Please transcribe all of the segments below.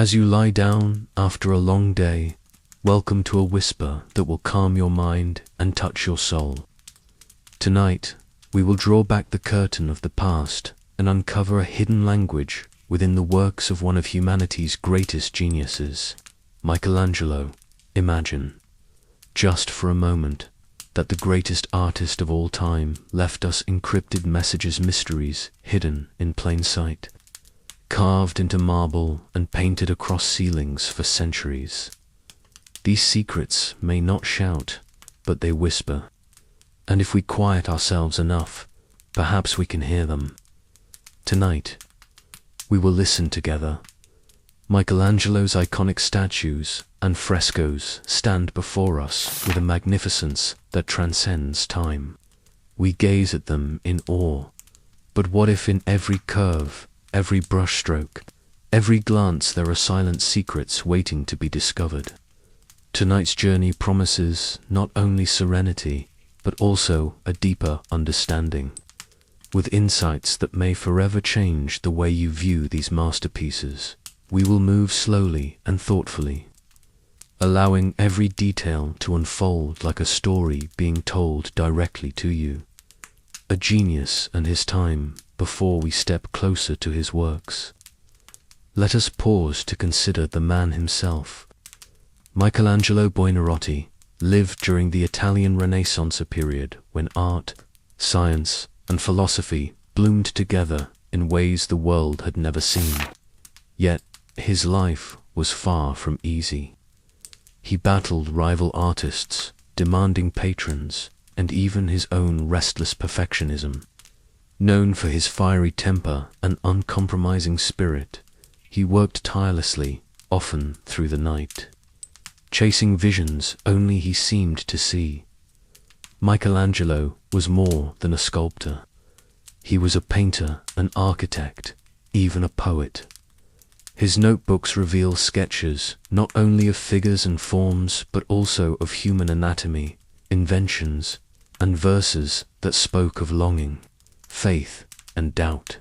As you lie down after a long day, welcome to a whisper that will calm your mind and touch your soul. Tonight, we will draw back the curtain of the past and uncover a hidden language within the works of one of humanity's greatest geniuses, Michelangelo. Imagine, just for a moment, that the greatest artist of all time left us encrypted mysteries hidden in plain sight, carved into marble and painted across ceilings for centuries. These secrets may not shout, but they whisper, and if we quiet ourselves enough, perhaps we can hear them. Tonight, we will listen together. Michelangelo's iconic statues and frescoes stand before us with a magnificence that transcends time. We gaze at them in awe, but what if in every curve, every brushstroke, every glance there are silent secrets waiting to be discovered? Tonight's journey promises not only serenity, but also a deeper understanding, with insights that may forever change the way you view these masterpieces. We will move slowly and thoughtfully, allowing every detail to unfold like a story being told directly to you. A genius and his time before we step closer to his works. Let us pause to consider the man himself. Michelangelo Buonarroti lived during the Italian Renaissance period when art, science, and philosophy bloomed together in ways the world had never seen. Yet, his life was far from easy. He battled rival artists, demanding patrons, and even his own restless perfectionism. Known for his fiery temper and uncompromising spirit, he worked tirelessly, often through the night, chasing visions only he seemed to see. Michelangelo was more than a sculptor. He was a painter, an architect, even a poet. His notebooks reveal sketches not only of figures and forms, but also of human anatomy, inventions, and verses that spoke of longing, faith, and doubt.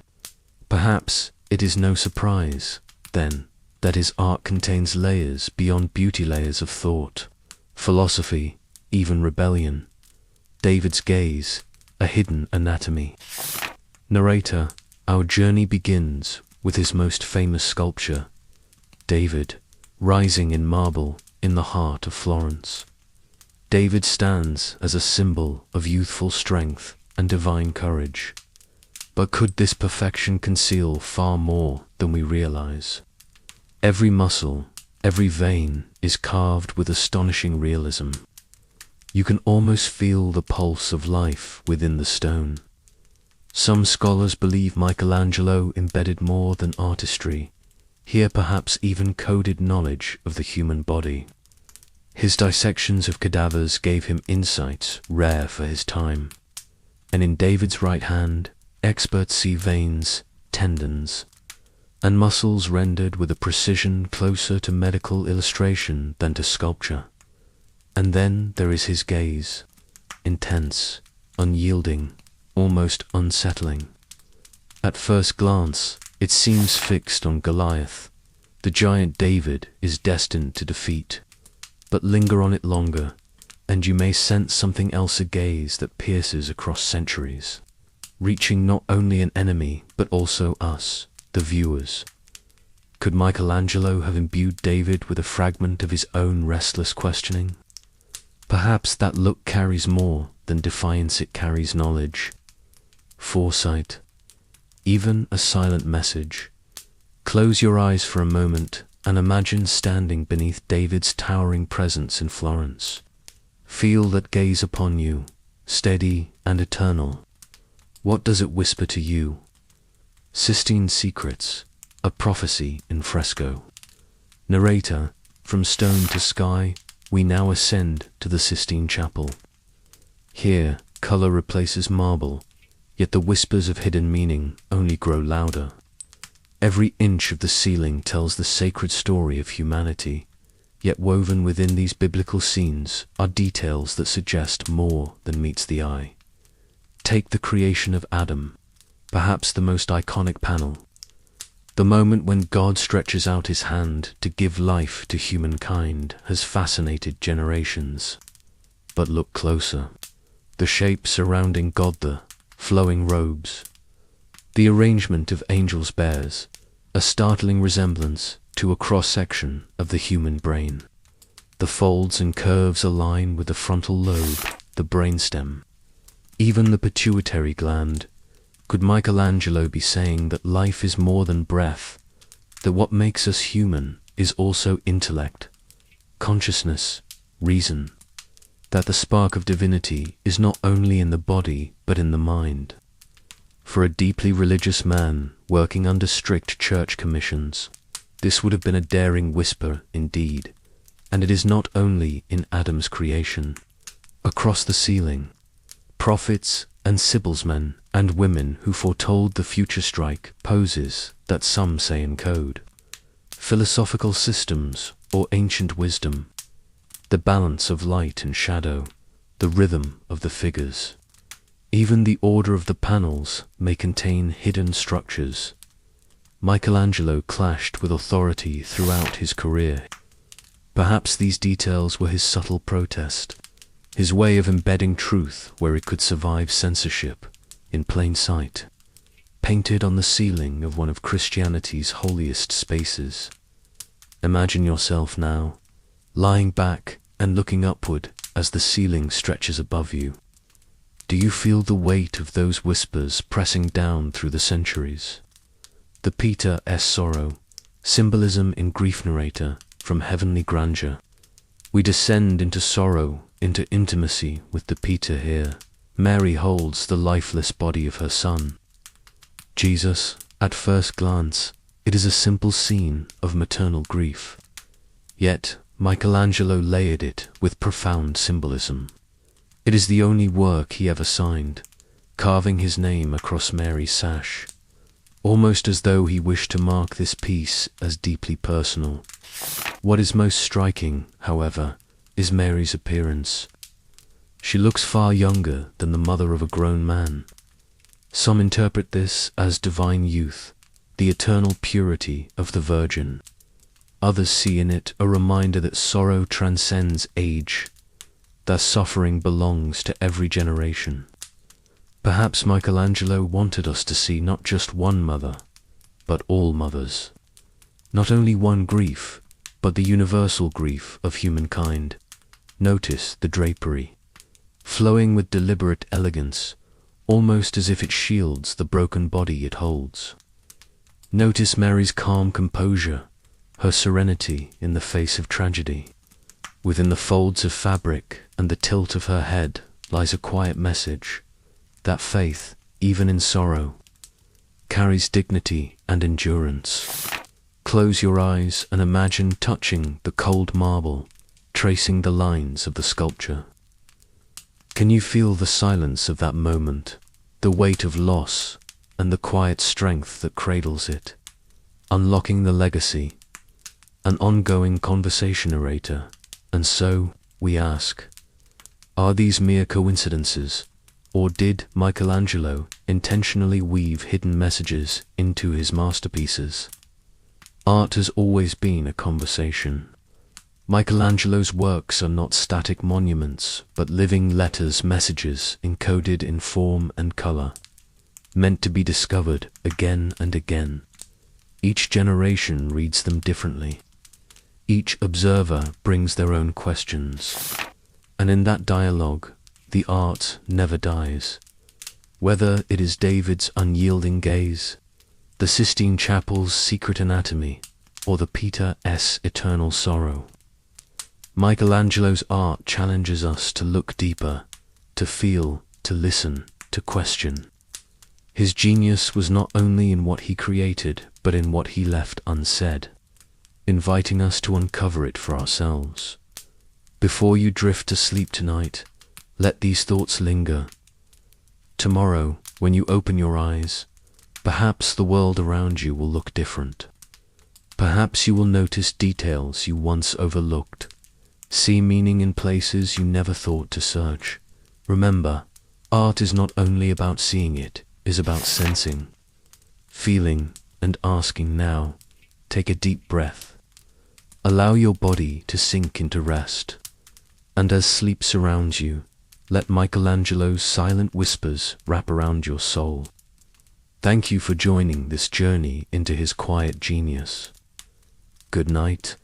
Perhaps it is no surprise, then, that his art contains layers beyond beauty, layers of thought, philosophy, even rebellion. David's gaze, a hidden anatomy. Narrator, our journey begins with his most famous sculpture, David, rising in marble in the heart of Florence. David stands as a symbol of youthful strength and divine courage. But could this perfection conceal far more than we realize? Every muscle, every vein is carved with astonishing realism. You can almost feel the pulse of life within the stone. Some scholars believe Michelangelo embedded more than artistry, here perhaps even coded knowledge of the human body. His dissections of cadavers gave him insights rare for his time. And in David's right hand, experts see veins, tendons, and muscles rendered with a precision closer to medical illustration than to sculpture. And then there is his gaze, intense, unyielding, almost unsettling. At first glance, it seems fixed on Goliath, the giant David is destined to defeat. But linger on it longer, and you may sense something else, a gaze that pierces across centuries, reaching not only an enemy, but also us, the viewers. Could Michelangelo have imbued David with a fragment of his own restless questioning? Perhaps that look carries more than defiance, it carries knowledge, foresight, even a silent message. Close your eyes for a moment and imagine standing beneath David's towering presence in Florence. Feel that gaze upon you, steady and eternal. What does it whisper to you? Sistine Secrets, a prophecy in fresco. Narrator, from stone to sky, we now ascend to the Sistine Chapel. Here, color replaces marble, yet the whispers of hidden meaning only grow louder. Every inch of the ceiling tells the sacred story of humanity, yet woven within these biblical scenes are details that suggest more than meets the eye. Take the creation of Adam, perhaps the most iconic panel. The moment when God stretches out his hand to give life to humankind has fascinated generations. But look closer. The shape surrounding God, the flowing robes, the arrangement of angels bears a startling resemblance to a cross-section of the human brain. The folds and curves align with the frontal lobe, the brainstem, even the pituitary gland. Could Michelangelo be saying that life is more than breath, that what makes us human is also intellect, consciousness, reason, that the spark of divinity is not only in the body but in the mind? For a deeply religious man working under strict church commissions, this would have been a daring whisper indeed. And it is not only in Adam's creation. Across the ceiling, prophets and sibyls, men and women who foretold the future strike poses that some say in code, philosophical systems or ancient wisdom, the balance of light and shadow, the rhythm of the figures. Even the order of the panels may contain hidden structures. Michelangelo clashed with authority throughout his career. Perhaps these details were his subtle protest, his way of embedding truth where it could survive censorship, in plain sight, painted on the ceiling of one of Christianity's holiest spaces. Imagine yourself now, lying back and looking upward as the ceiling stretches above you. Do you feel the weight of those whispers pressing down through the centuries? The Peter S. Sorrow, symbolism in grief narrator, from heavenly grandeur. We descend into sorrow, into intimacy with the Peter here. Mary holds the lifeless body of her son. Jesus, at first glance, it is a simple scene of maternal grief. Yet, Michelangelo layered it with profound symbolism. It is the only work he ever signed, carving his name across Mary's sash, almost as though he wished to mark this piece as deeply personal. What is most striking, however, is Mary's appearance. She looks far younger than the mother of a grown man. Some interpret this as divine youth, the eternal purity of the Virgin. Others see in it a reminder that sorrow transcends age, that suffering belongs to every generation. Perhaps Michelangelo wanted us to see not just one mother, but all mothers. Not only one grief, but the universal grief of humankind. Notice the drapery, flowing with deliberate elegance, almost as if it shields the broken body it holds. Notice Mary's calm composure, her serenity in the face of tragedy. Within the folds of fabric and the tilt of her head lies a quiet message, that faith, even in sorrow, carries dignity and endurance. Close your eyes and imagine touching the cold marble, tracing the lines of the sculpture. Can you feel the silence of that moment, the weight of loss, and the quiet strength that cradles it? Unlocking the legacy, an ongoing conversation narrator. And so, we ask, are these mere coincidences, or did Michelangelo intentionally weave hidden messages into his masterpieces? Art has always been a conversation. Michelangelo's works are not static monuments, but living letters, messages encoded in form and color, meant to be discovered again and again. Each generation reads them differently. Each observer brings their own questions. And in that dialogue, the art never dies. Whether it is David's unyielding gaze, the Sistine Chapel's secret anatomy, or the Peter S. eternal sorrow, Michelangelo's art challenges us to look deeper, to feel, to listen, to question. His genius was not only in what he created, but in what he left unsaid, inviting us to uncover it for ourselves. Before you drift to sleep tonight, let these thoughts linger. Tomorrow, when you open your eyes, perhaps the world around you will look different. Perhaps you will notice details you once overlooked, see meaning in places you never thought to search. Remember, art is not only about seeing, it is about sensing, feeling, and asking now. Take a deep breath. Allow your body to sink into rest. And as sleep surrounds you, let Michelangelo's silent whispers wrap around your soul. Thank you for joining this journey into his quiet genius. Good night,